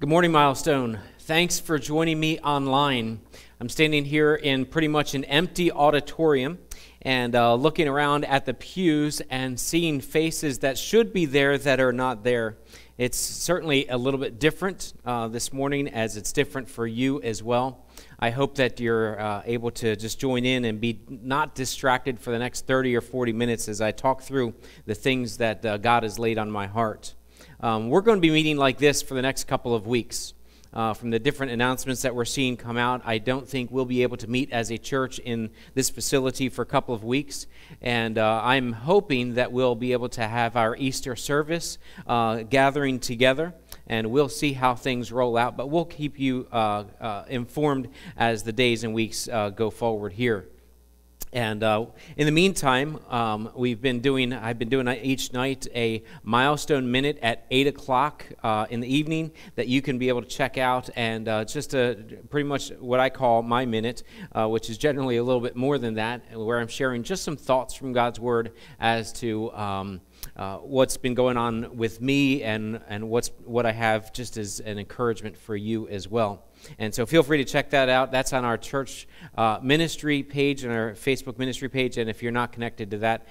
Good morning, Milestone. Thanks for joining me online. I'm standing here in pretty much an empty auditorium and looking around at the pews and seeing faces that should be there that are not there. It's certainly a little bit different this morning, as it's different for you as well. I hope that you're able to just join in and be not distracted for the next 30 or 40 minutes as I talk through the things that God has laid on my heart. We're going to be meeting like this for the next couple of weeks. From the different announcements that we're seeing come out, I don't think we'll be able to meet as a church in this facility for a couple of weeks. And I'm hoping that we'll be able to have our Easter service gathering together. And we'll see how things roll out. But we'll keep you informed as the days and weeks go forward here. And in the meantime, I've been doing each night a Milestone Minute at 8 o'clock in the evening that you can be able to check out. And just pretty much what I call my minute, which is generally a little bit more than that, where I'm sharing just some thoughts from God's Word as to what's been going on with me and what I have just as an encouragement for you as well. And so feel free to check that out. That's on our church ministry page and our Facebook ministry page. And if you're not connected to that,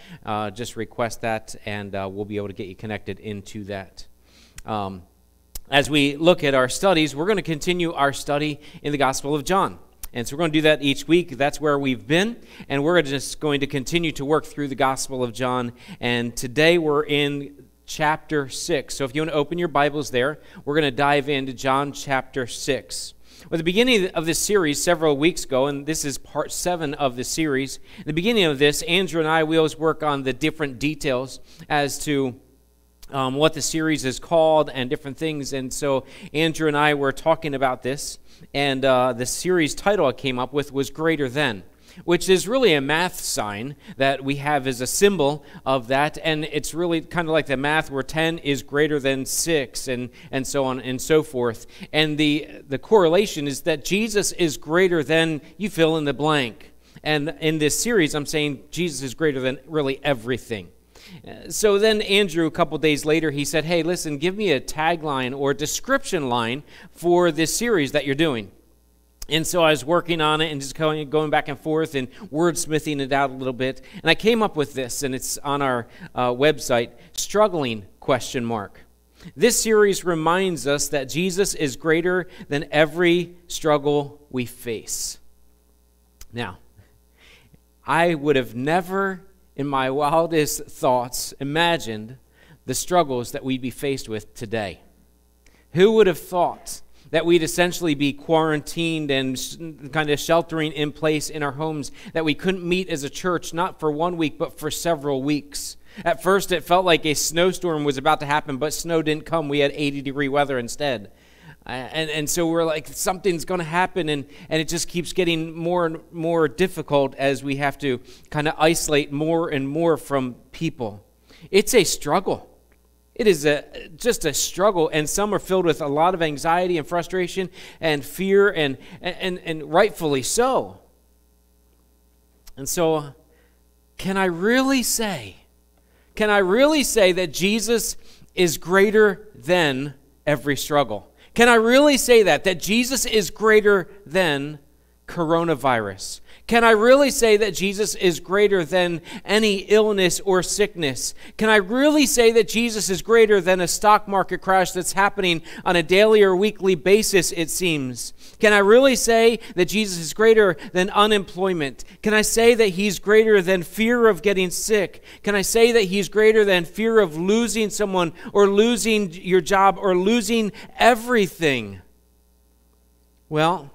just request that, and we'll be able to get you connected into that. As we look at our studies, we're going to continue our study in the Gospel of John. And so we're going to do that each week. That's where we've been. And we're just going to continue to work through the Gospel of John. And today we're in chapter 6. So if you want to open your Bibles there, we're going to dive into John chapter 6. Well, at the beginning of this series several weeks ago, and this is part 7 of the series, at the beginning of this, Andrew and we always work on the different details as to what the series is called and different things. And so Andrew and I were talking about this, and the series title I came up with was Greater Than, which is really a math sign that we have as a symbol of that. And it's really kind of like the math where 10 is greater than 6 and so on and so forth. And the correlation is that Jesus is greater than you fill in the blank. And in this series, I'm saying Jesus is greater than really everything. So then Andrew, a couple days later, he said, hey, listen, give me a tagline or description line for this series that you're doing. And so I was working on it and just going back and forth and wordsmithing it out a little bit. And I came up with this, and it's on our website, Struggling ? This series reminds us that Jesus is greater than every struggle we face. Now, I would have never in my wildest thoughts imagined the struggles that we'd be faced with today. Who would have thought that we'd essentially be quarantined and kind of sheltering in place in our homes, that we couldn't meet as a church, not for 1 week, but for several weeks. At first, it felt like a snowstorm was about to happen, but snow didn't come. We had 80-degree weather instead. And so we're like, something's going to happen, and it just keeps getting more and more difficult as we have to kind of isolate more and more from people. It's a struggle. It is just a struggle, and some are filled with a lot of anxiety and frustration and fear, and rightfully so. And so, can I really say that Jesus is greater than every struggle? Can I really say that Jesus is greater than coronavirus? Can I really say that Jesus is greater than any illness or sickness? Can I really say that Jesus is greater than a stock market crash that's happening on a daily or weekly basis, it seems? Can I really say that Jesus is greater than unemployment? Can I say that he's greater than fear of getting sick? Can I say that he's greater than fear of losing someone or losing your job or losing everything? Well,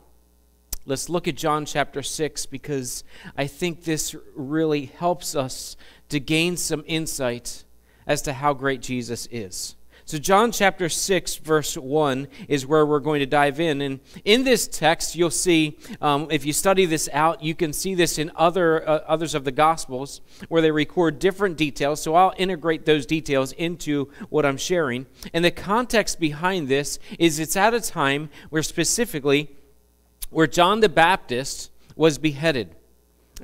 let's look at John chapter 6, because I think this really helps us to gain some insight as to how great Jesus is. So John chapter 6, verse 1 is where we're going to dive in. And in this text, you'll see, if you study this out, you can see this in others of the Gospels where they record different details. So I'll integrate those details into what I'm sharing. And the context behind this is it's at a time where John the Baptist was beheaded.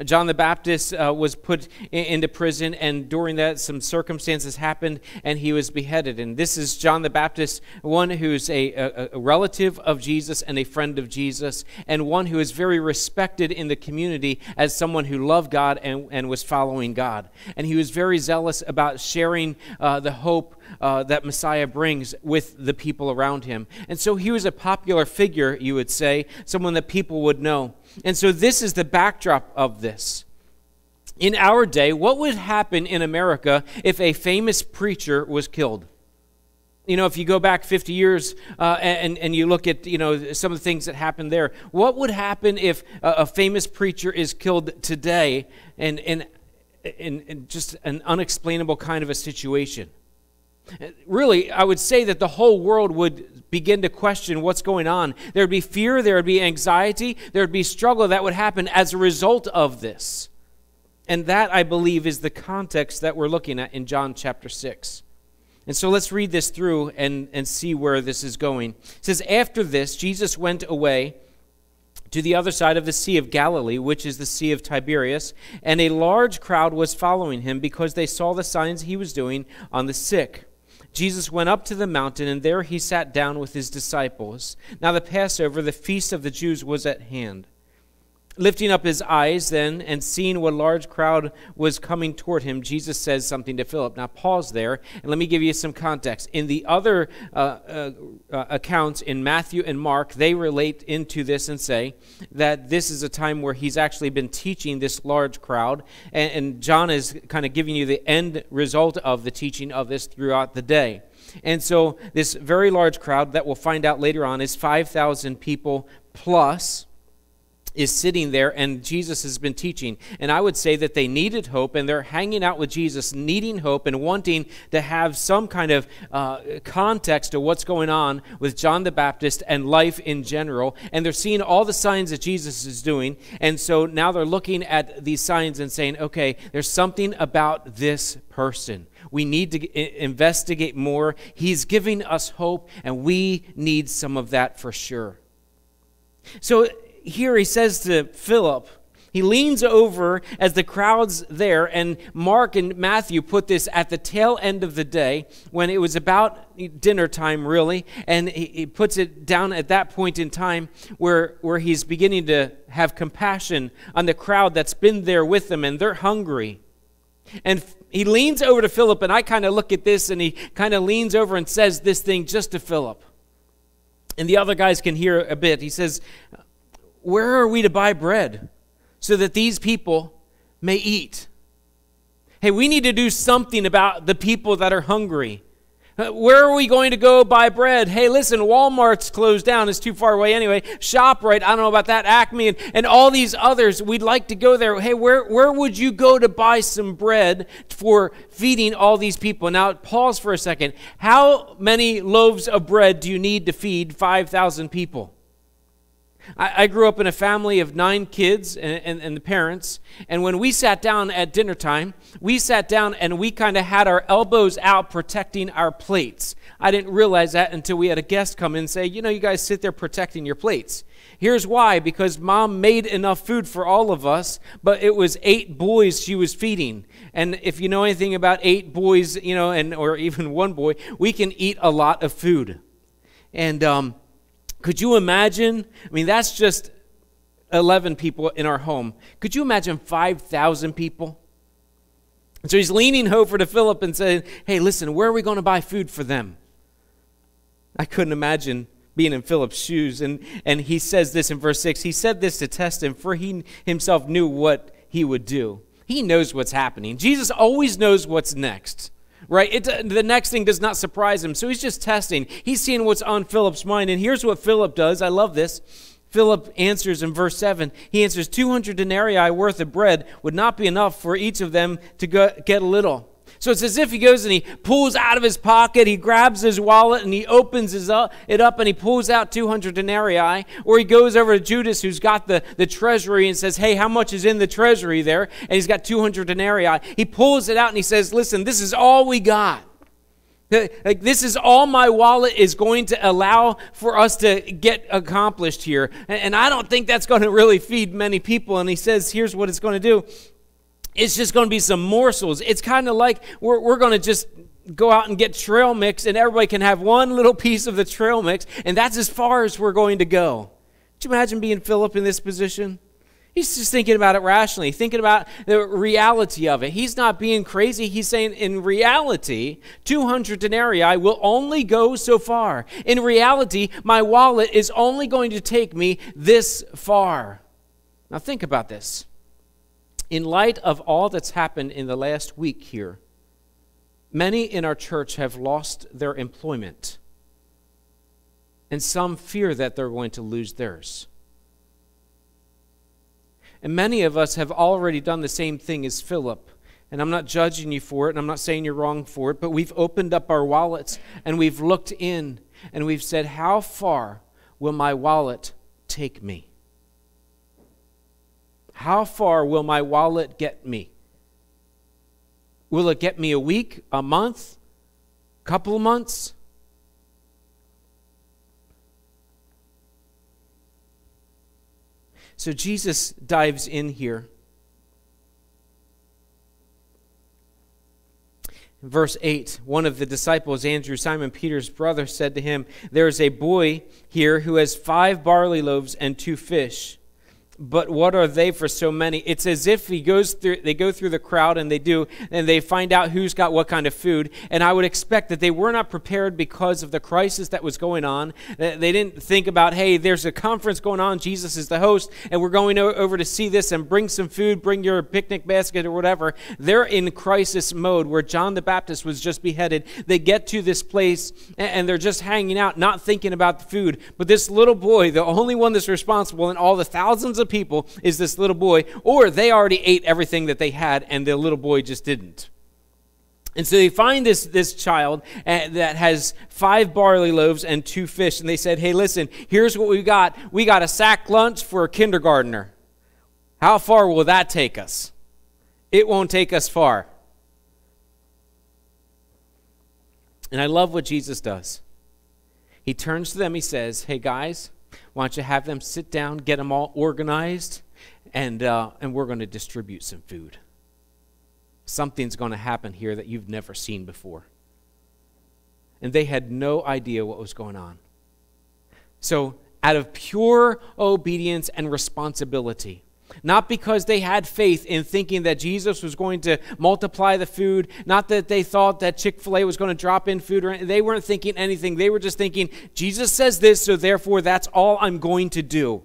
John the Baptist was put into prison, and during that some circumstances happened, and he was beheaded. And this is John the Baptist, one who's a relative of Jesus and a friend of Jesus, and one who is very respected in the community as someone who loved God and was following God. And he was very zealous about sharing the hope that Messiah brings with the people around him. And so he was a popular figure, you would say, someone that people would know. And so this is the backdrop of this. In our day, what would happen in America if a famous preacher was killed? You know, if you go back 50 years and you look at, some of the things that happened there, what would happen if a famous preacher is killed today in just an unexplainable kind of a situation? Really, I would say that the whole world would begin to question what's going on. There would be fear, there would be anxiety, there would be struggle that would happen as a result of this. And that, I believe, is the context that we're looking at in John chapter 6. And so let's read this through and see where this is going. It says, "After this, Jesus went away to the other side of the Sea of Galilee, which is the Sea of Tiberias, and a large crowd was following him because they saw the signs he was doing on the sick. Jesus went up to the mountain, and there he sat down with his disciples. Now the Passover, the feast of the Jews, was at hand. Lifting up his eyes then, and seeing what large crowd was coming toward him, Jesus says something to Philip." Now pause there, and let me give you some context. In the other accounts in Matthew and Mark, they relate into this and say that this is a time where he's actually been teaching this large crowd, and John is kind of giving you the end result of the teaching of this throughout the day. And so this very large crowd that we'll find out later on is 5,000 people plus, is sitting there, and Jesus has been teaching. And I would say that they needed hope, and they're hanging out with Jesus, needing hope and wanting to have some kind of context to what's going on with John the Baptist and life in general. And they're seeing all the signs that Jesus is doing. And so now they're looking at these signs and saying, okay, there's something about this person. We need to investigate more. He's giving us hope, and we need some of that for sure. So here he says to Philip, he leans over as the crowd's there, and Mark and Matthew put this at the tail end of the day when it was about dinner time, really, and he puts it down at that point in time where he's beginning to have compassion on the crowd that's been there with them, and they're hungry. And he leans over to Philip, and I kind of look at this, and he kind of leans over and says this thing just to Philip. And the other guys can hear a bit. He says, "Where are we to buy bread so that these people may eat?" Hey, we need to do something about the people that are hungry. Where are we going to go buy bread? Hey, listen, Walmart's closed down. It's too far away anyway. ShopRite, I don't know about that, Acme, and all these others. We'd like to go there. Hey, where would you go to buy some bread for feeding all these people? Now, pause for a second. How many loaves of bread do you need to feed 5,000 people? I grew up in a family of 9 kids and the parents, and when we sat down at dinner time, we sat down and we kind of had our elbows out protecting our plates. I didn't realize that until we had a guest come in and say, you guys sit there protecting your plates. Here's why: because Mom made enough food for all of us, but it was 8 boys she was feeding. And if you know anything about 8 boys, or even 1 boy, we can eat a lot of food. And could you imagine? I mean, that's just 11 people in our home. Could you imagine 5,000 people? And so he's leaning over to Philip and saying, "Hey, listen, where are we going to buy food for them?" I couldn't imagine being in Philip's shoes. And he says this in verse 6. He said this to test him, for he himself knew what he would do. He knows what's happening. Jesus always knows what's next. Right? The next thing does not surprise him. So he's just testing. He's seeing what's on Philip's mind. And here's what Philip does. I love this. Philip answers in verse 7. He answers, 200 denarii worth of bread would not be enough for each of them to get a little. So it's as if he goes and he pulls out of his pocket, he grabs his wallet and he opens it up and he pulls out 200 denarii. Or he goes over to Judas, who's got the treasury, and says, "Hey, how much is in the treasury there?" And he's got 200 denarii. He pulls it out and he says, "Listen, this is all we got." Like, this is all my wallet is going to allow for us to get accomplished here. And I don't think that's going to really feed many people. And he says, here's what it's going to do. It's just going to be some morsels. It's kind of like we're going to just go out and get trail mix, and everybody can have one little piece of the trail mix, and that's as far as we're going to go. Could you imagine being Philip in this position? He's just thinking about it rationally, thinking about the reality of it. He's not being crazy. He's saying, in reality, 200 denarii will only go so far. In reality, my wallet is only going to take me this far. Now think about this. In light of all that's happened in the last week here, many in our church have lost their employment, and some fear that they're going to lose theirs. And many of us have already done the same thing as Philip. And I'm not judging you for it, and I'm not saying you're wrong for it, but we've opened up our wallets, and we've looked in, and we've said, how far will my wallet take me? How far will my wallet get me? Will it get me a week, a month, a couple of months? So Jesus dives in here. In verse 8, one of the disciples, Andrew, Simon Peter's brother, said to him, there is a boy here who has 5 barley loaves and 2 fish. But what are they for so many? It's as if they go through the crowd and they find out who's got what kind of food. And I would expect that they were not prepared because of the crisis that was going on. They didn't think about, hey, there's a conference going on, Jesus is the host, and we're going over to see this and bring some food, bring your picnic basket or whatever. They're in crisis mode where John the Baptist was just beheaded. They get to this place and they're just hanging out, not thinking about the food. But this little boy, the only one that's responsible in all the thousands of people is this little boy, or they already ate everything that they had and the little boy just didn't. And so they find this child that has 5 barley loaves and 2 fish, and they said, hey, listen, here's what we got. We got a sack lunch for a kindergartner. How far will that take us? It won't take us far. And I love what Jesus does. He turns to them, he says, hey guys, why don't you have them sit down, get them all organized, and we're going to distribute some food. Something's going to happen here that you've never seen before. And they had no idea what was going on. So out of pure obedience and responsibility, not because they had faith in thinking that Jesus was going to multiply the food, not that they thought that Chick-fil-A was going to drop in food, or they weren't thinking anything. They were just thinking, Jesus says this, so therefore that's all I'm going to do.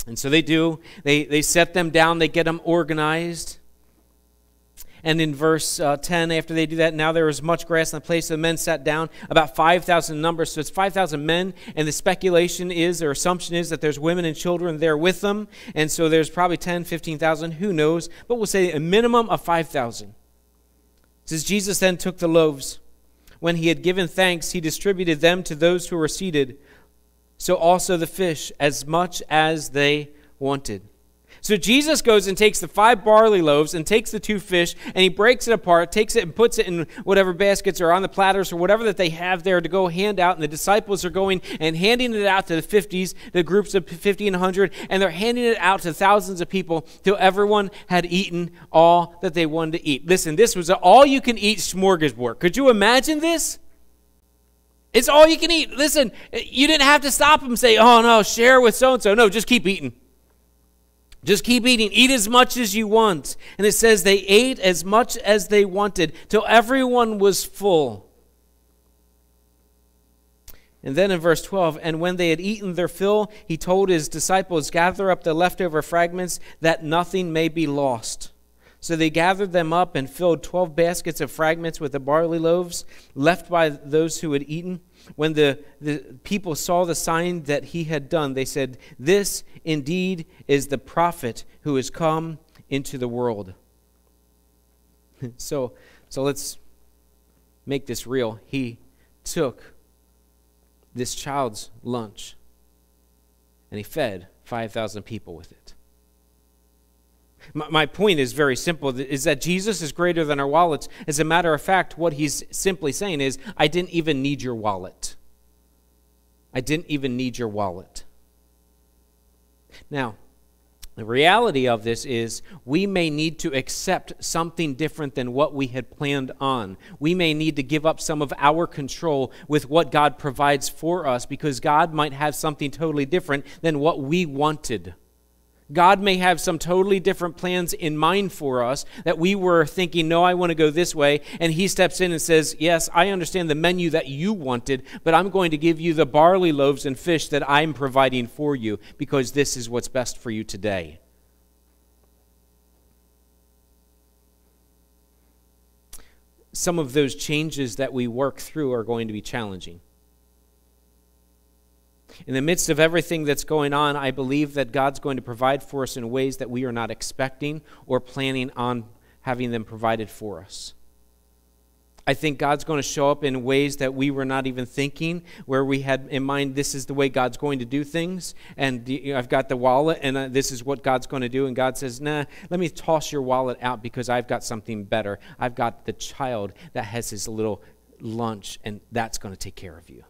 And so they do. They set them down. They get them organized. And in verse 10, after they do that, now there was much grass in the place, so the men sat down, about 5,000 in number. So it's 5,000 men, and the speculation is, or assumption is, that there's women and children there with them. And so there's probably 10, 15,000, who knows? But we'll say a minimum of 5,000. It says, Jesus then took the loaves. When he had given thanks, he distributed them to those who were seated. So also the fish, as much as they wanted. So Jesus goes and takes the 5 barley loaves and takes the 2 fish, and he breaks it apart, takes it and puts it in whatever baskets are on the platters or whatever that they have there to go hand out. And the disciples are going and handing it out to the 50s, the groups of 50 and 100, and they're handing it out to thousands of people till everyone had eaten all that they wanted to eat. Listen, this was an all-you-can-eat smorgasbord. Could you imagine this? It's all you can eat. Listen, you didn't have to stop them and say, oh no, share with so-and-so. No, just keep eating. Just keep eating. Eat as much as you want. And it says they ate as much as they wanted till everyone was full. And then in verse 12, and when they had eaten their fill, he told his disciples, gather up the leftover fragments that nothing may be lost. So they gathered them up and filled 12 baskets of fragments with the barley loaves left by those who had eaten. When the people saw the sign that he had done, they said, this indeed is the prophet who has come into the world. So let's make this real. He took this child's lunch and he fed 5,000 people with it. My point is very simple, is that Jesus is greater than our wallets. As a matter of fact, what he's simply saying is, I didn't even need your wallet. I didn't even need your wallet. Now, the reality of this is we may need to accept something different than what we had planned on. We may need to give up some of our control with what God provides for us because God might have something totally different than what we wanted. God may have some totally different plans in mind for us that we were thinking, no, I want to go this way. And he steps in and says, yes, I understand the menu that you wanted, but I'm going to give you the barley loaves and fish that I'm providing for you because this is what's best for you today. Some of those changes that we work through are going to be challenging. In the midst of everything that's going on, I believe that God's going to provide for us in ways that we are not expecting or planning on having them provided for us. I think God's going to show up in ways that we were not even thinking, where we had in mind this is the way God's going to do things, and I've got the wallet, and this is what God's going to do, and God says, nah, let me toss your wallet out because I've got something better. I've got the child that has his little lunch, and that's going to take care of you.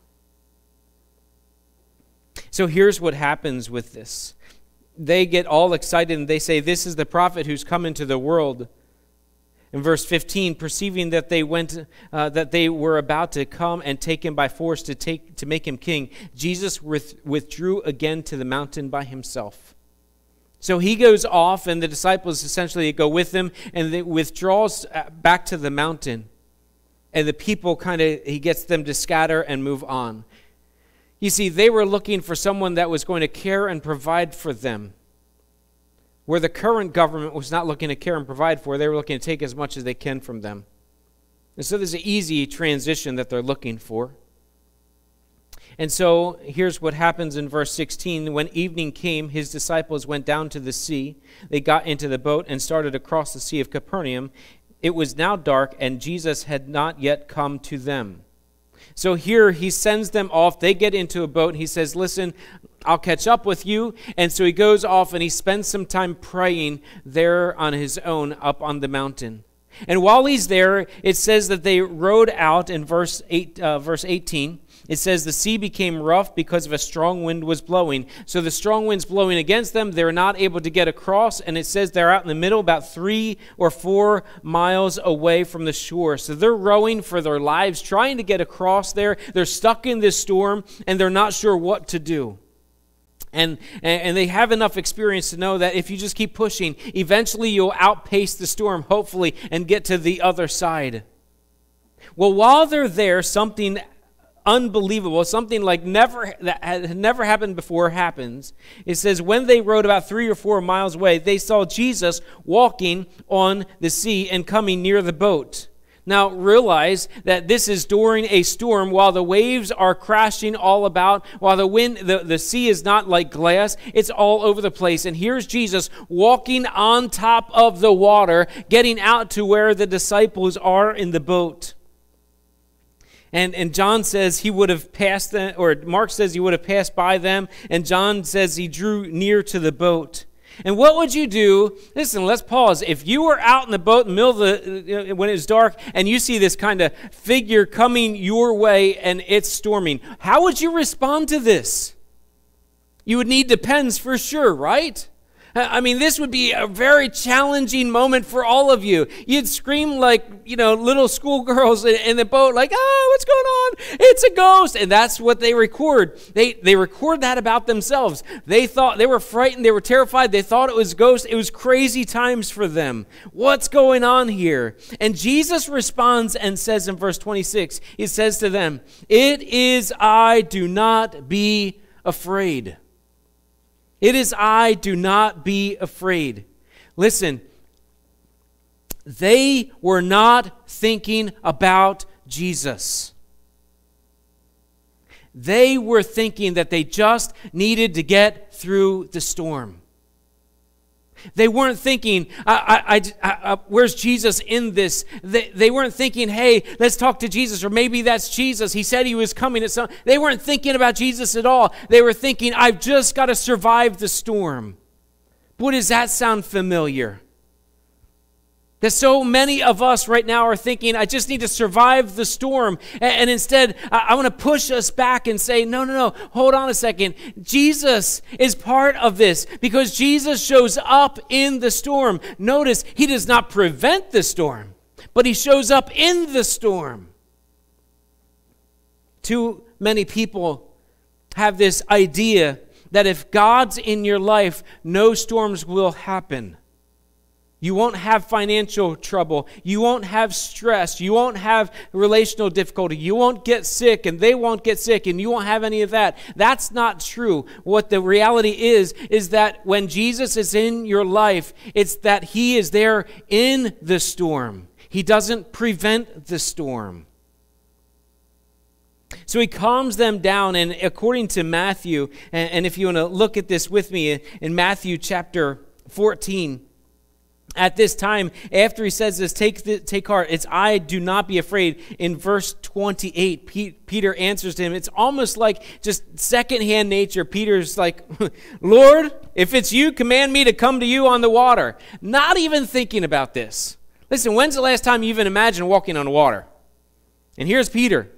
So here's what happens with this. They get all excited and they say, this is the prophet who's come into the world. In verse 15, perceiving that they were about to come and take him by force to make him king, Jesus withdrew again to the mountain by himself. So he goes off, and the disciples essentially go with him, and they withdraws back to the mountain. And the people he gets them to scatter and move on. You see, they were looking for someone that was going to care and provide for them. Where the current government was not looking to care and provide for, they were looking to take as much as they can from them. And so there's an easy transition that they're looking for. And so here's what happens in verse 16. When evening came, his disciples went down to the sea. They got into the boat and started across the Sea of Capernaum. It was now dark, and Jesus had not yet come to them. So here he sends them off. They get into a boat, and he says, listen, I'll catch up with you. And so he goes off, and he spends some time praying there on his own up on the mountain. And while he's there, it says that they rowed out in verse 18. It says the sea became rough because of a strong wind was blowing. So the strong wind's blowing against them. They're not able to get across. And it says they're out in the middle, about 3 or 4 miles away from the shore. So they're rowing for their lives, trying to get across there. They're stuck in this storm, and they're not sure what to do. And they have enough experience to know that if you just keep pushing, eventually you'll outpace the storm, hopefully, and get to the other side. Well, while they're there, something unbelievable, something like that had never happened before happens. It says when they rowed about 3 or 4 miles away, they saw Jesus walking on the sea and coming near the boat. Now realize that this is during a storm while the waves are crashing all about, while the wind, the sea is not like glass, it's all over the place. And here's Jesus walking on top of the water, getting out to where the disciples are in the boat. And John says he would have passed them, or Mark says he would have passed by them, and John says he drew near to the boat. And what would you do? Listen, let's pause. If you were out in the boat in the middle of when it's dark and you see this kind of figure coming your way and it's storming, how would you respond to this? You would need depends for sure, right? I mean, this would be a very challenging moment for all of you. You'd scream like, little schoolgirls in the boat, like, oh, what's going on? It's a ghost. And that's what they record. They record that about themselves. They thought they were frightened. They were terrified. They thought it was ghosts. It was crazy times for them. What's going on here? And Jesus responds and says in verse 26, he says to them, "It is I, do not be afraid." It is I, do not be afraid. Listen, they were not thinking about Jesus. They were thinking that they just needed to get through the storm. They weren't thinking, where's Jesus in this? They weren't thinking, hey, let's talk to Jesus, or maybe that's Jesus. He said he was coming at some. They weren't thinking about Jesus at all. They were thinking, I've just got to survive the storm. Boy, does that sound familiar? That so many of us right now are thinking, I just need to survive the storm. And instead, I want to push us back and say, no, hold on a second. Jesus is part of this because Jesus shows up in the storm. Notice, he does not prevent the storm, but he shows up in the storm. Too many people have this idea that if God's in your life, no storms will happen. You won't have financial trouble. You won't have stress. You won't have relational difficulty. You won't get sick, and they won't get sick, and you won't have any of that. That's not true. What the reality is that when Jesus is in your life, it's that he is there in the storm. He doesn't prevent the storm. So he calms them down, and according to Matthew, and if you want to look at this with me in Matthew chapter 14, at this time, after he says this, take heart, it's I, do not be afraid. In verse 28, Peter answers to him. It's almost like just secondhand nature. Peter's like, Lord, if it's you, command me to come to you on the water. Not even thinking about this. Listen, when's the last time you even imagined walking on water? And here's Peter.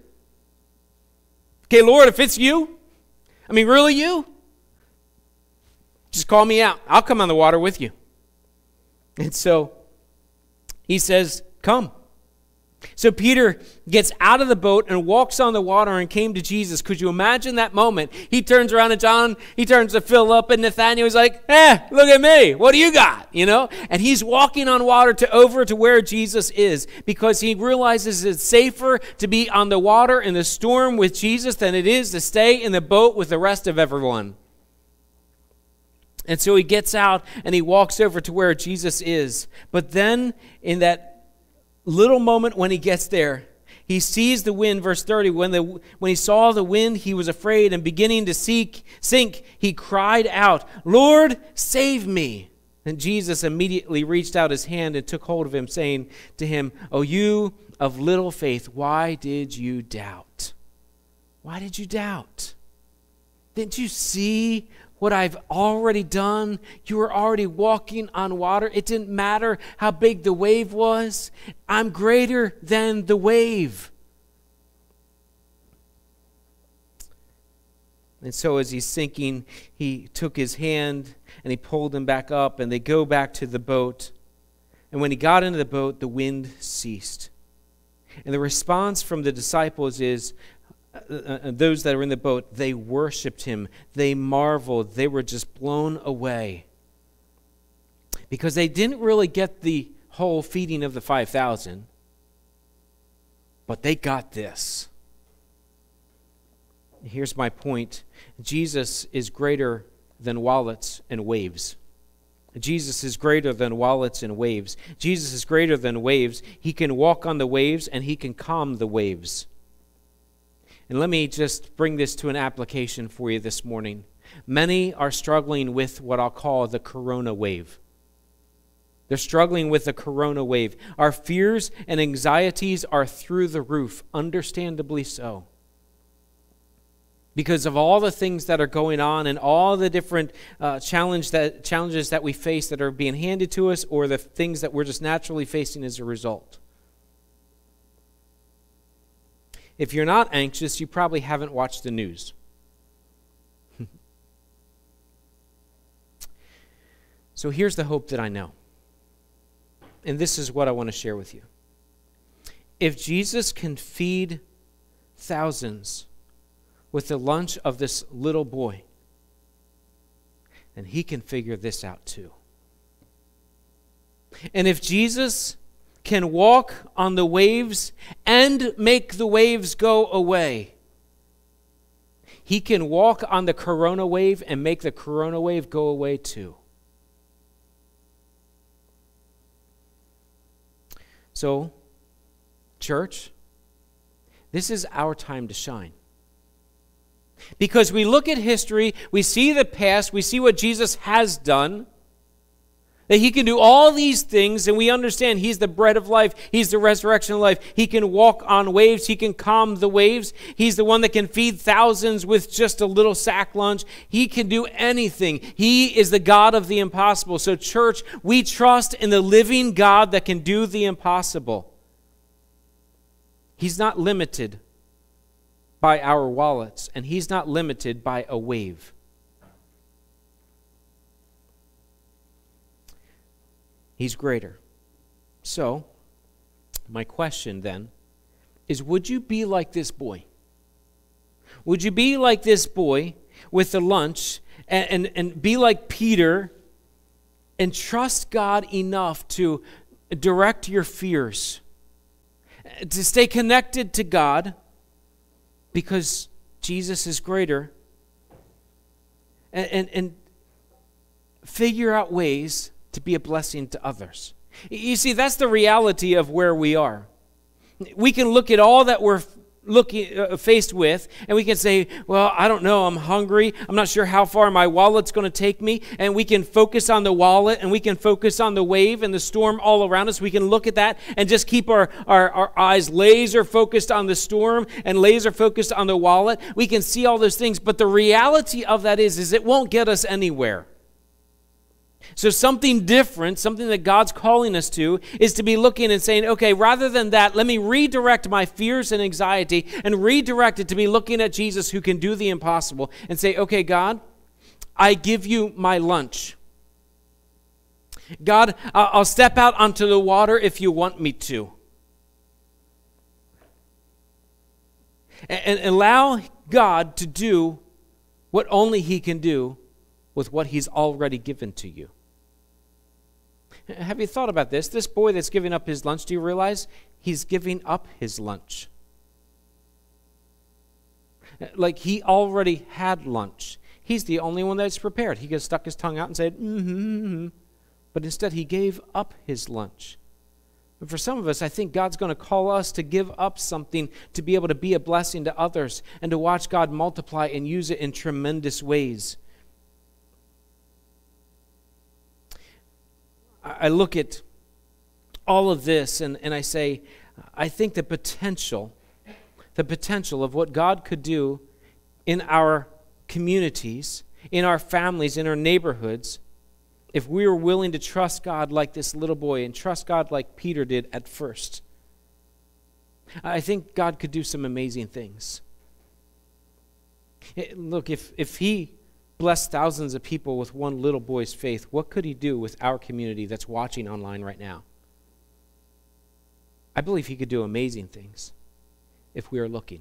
Okay, Lord, if it's you, really you? Just call me out. I'll come on the water with you. And so he says, come. So Peter gets out of the boat and walks on the water and came to Jesus. Could you imagine that moment? He turns around to John, he turns to Philip and Nathanael. He's like, look at me. What do you got? And he's walking on water over to where Jesus is because he realizes it's safer to be on the water in the storm with Jesus than it is to stay in the boat with the rest of everyone. And so he gets out and he walks over to where Jesus is. But then in that little moment when he gets there, he sees the wind, verse 30, when he saw the wind, he was afraid, and beginning to sink, he cried out, Lord, save me. And Jesus immediately reached out his hand and took hold of him, saying to him, O you of little faith, why did you doubt? Why did you doubt? Didn't you see what I've already done? You were already walking on water. It didn't matter how big the wave was. I'm greater than the wave. And so as he's sinking, he took his hand and he pulled him back up, and they go back to the boat. And when he got into the boat, the wind ceased. And the response from the disciples is, those that are in the boat, they worshiped him. They marveled. They were just blown away. Because they didn't really get the whole feeding of the 5,000. But they got this. Here's my point. Jesus is greater than wallets and waves. Jesus is greater than wallets and waves. Jesus is greater than waves. He can walk on the waves and he can calm the waves. And let me just bring this to an application for you this morning. Many are struggling with what I'll call the corona wave. They're struggling with the corona wave. Our fears and anxieties are through the roof, understandably so. Because of all the things that are going on and all the different challenges that we face that are being handed to us, or the things that we're just naturally facing as a result. If you're not anxious, you probably haven't watched the news. So here's the hope that I know. And this is what I want to share with you. If Jesus can feed thousands with the lunch of this little boy, then he can figure this out too. And if Jesus can walk on the waves and make the waves go away, he can walk on the corona wave and make the corona wave go away too. So, church, this is our time to shine. Because we look at history, we see the past, we see what Jesus has done. That he can do all these things, and we understand he's the bread of life. He's the resurrection of life. He can walk on waves. He can calm the waves. He's the one that can feed thousands with just a little sack lunch. He can do anything. He is the God of the impossible. So church, we trust in the living God that can do the impossible. He's not limited by our wallets, and he's not limited by a wave. He's greater. So, my question then is, would you be like this boy? Would you be like this boy with the lunch and be like Peter and trust God enough to direct your fears, to stay connected to God because Jesus is greater, and figure out ways to be a blessing to others? You see, that's the reality of where we are. We can look at all that we're faced with, and we can say, well, I don't know, I'm hungry, I'm not sure how far my wallet's going to take me, and we can focus on the wallet, and we can focus on the wave and the storm all around us. We can look at that and just keep our eyes laser focused on the storm and laser focused on the wallet. We can see all those things, but the reality of that is it won't get us anywhere. So something different, something that God's calling us to, is to be looking and saying, okay, rather than that, let me redirect my fears and anxiety and redirect it to be looking at Jesus who can do the impossible and say, okay, God, I give you my lunch. God, I'll step out onto the water if you want me to. And allow God to do what only he can do with what he's already given to you. Have you thought about this? This boy that's giving up his lunch, do you realize he's giving up his lunch? Like he already had lunch. He's the only one that's prepared. He could have stuck his tongue out and said, but instead he gave up his lunch. And for some of us, I think God's going to call us to give up something to be able to be a blessing to others and to watch God multiply and use it in tremendous ways. I look at all of this and I say, I think the potential of what God could do in our communities, in our families, in our neighborhoods, if we were willing to trust God like this little boy and trust God like Peter did at first. I think God could do some amazing things. Look, if he blessed thousands of people with one little boy's faith, what could he do with our community that's watching online right now? I believe he could do amazing things if we are looking.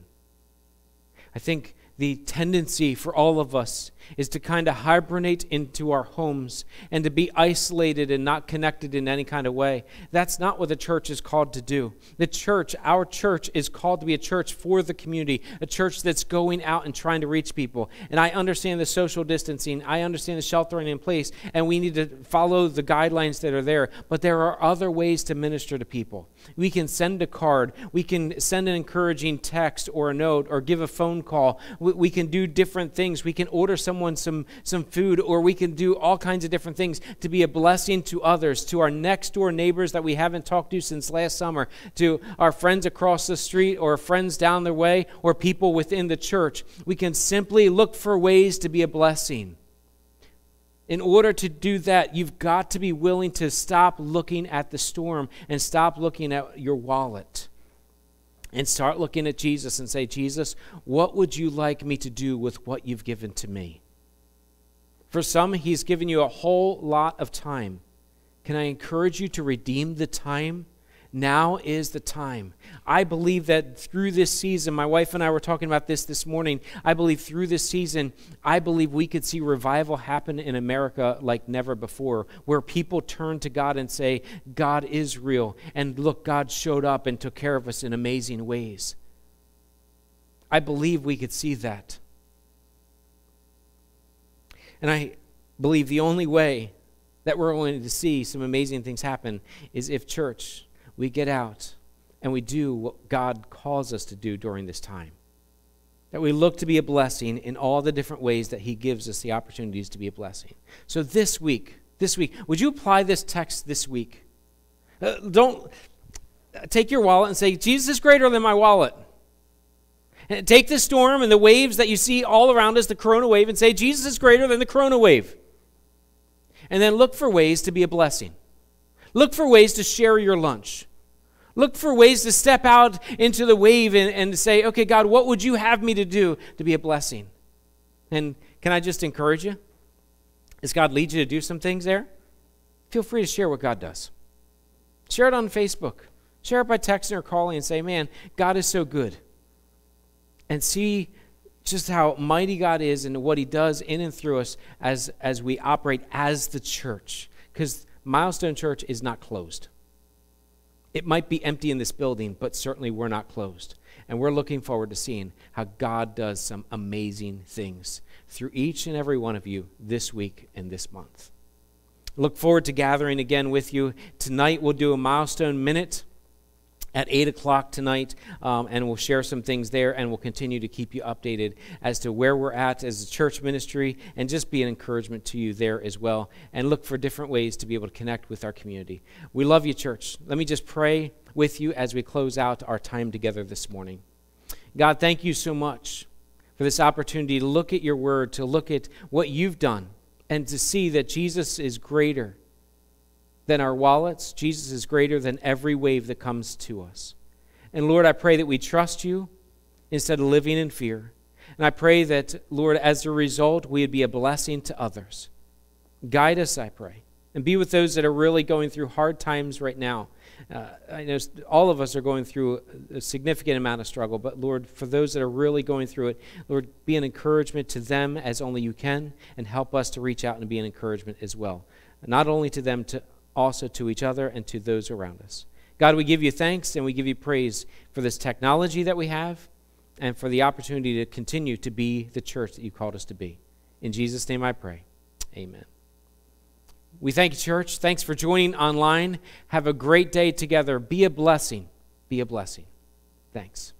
I think the tendency for all of us is to kind of hibernate into our homes and to be isolated and not connected in any kind of way. That's not what the church is called to do. The church, our church, is called to be a church for the community, a church that's going out and trying to reach people. And I understand the social distancing, I understand the sheltering in place, and we need to follow the guidelines that are there, but there are other ways to minister to people. We can send a card, we can send an encouraging text or a note or give a phone call. We can do different things. We can order someone some food, or we can do all kinds of different things to be a blessing to others, to our next door neighbors that we haven't talked to since last summer, to our friends across the street or friends down the way or people within the church. We can simply look for ways to be a blessing. In order to do that, you've got to be willing to stop looking at the storm and stop looking at your wallet. And start looking at Jesus and say, Jesus, what would you like me to do with what you've given to me? For some, he's given you a whole lot of time. Can I encourage you to redeem the time? Now is the time. I believe that through this season, my wife and I were talking about this morning, I believe through this season, I believe we could see revival happen in America like never before, where people turn to God and say, God is real, and look, God showed up and took care of us in amazing ways. I believe we could see that. And I believe the only way that we're going to see some amazing things happen is if, church, we get out and we do what God calls us to do during this time. That we look to be a blessing in all the different ways that he gives us the opportunities to be a blessing. So this week, this week? Would you apply this text this week? Don't take your wallet and say, Jesus is greater than my wallet. And take the storm and the waves that you see all around us, the corona wave, and say, Jesus is greater than the corona wave. And then look for ways to be a blessing. Look for ways to share your lunch. Look for ways to step out into the wave and say, okay, God, what would you have me to do to be a blessing? And can I just encourage you? As God leads you to do some things there, feel free to share what God does. Share it on Facebook. Share it by texting or calling and say, man, God is so good. And see just how mighty God is and what he does in and through us as we operate as the church. Because Milestone Church is not closed. It might be empty in this building, but certainly we're not closed. And we're looking forward to seeing how God does some amazing things through each and every one of you this week and this month. Look forward to gathering again with you. Tonight we'll do a Milestone Minute at 8 o'clock tonight, and we'll share some things there, and we'll continue to keep you updated as to where we're at as a church ministry, and just be an encouragement to you there as well, and look for different ways to be able to connect with our community. We love you, church. Let me just pray with you as we close out our time together this morning. God, thank you so much for this opportunity to look at your word, to look at what you've done, and to see that Jesus is greater than our wallets. Jesus is greater than every wave that comes to us. And Lord, I pray that we trust you instead of living in fear. And I pray that, Lord, as a result, we would be a blessing to others. Guide us, I pray, and be with those that are really going through hard times right now. I know all of us are going through a significant amount of struggle, but Lord, for those that are really going through it, Lord, be an encouragement to them as only you can, and help us to reach out and be an encouragement as well. Not only to them, to also to each other and to those around us. God, we give you thanks and we give you praise for this technology that we have and for the opportunity to continue to be the church that you called us to be. In Jesus' name I pray. Amen. We thank you, church. Thanks for joining online. Have a great day together. Be a blessing. Be a blessing. Thanks.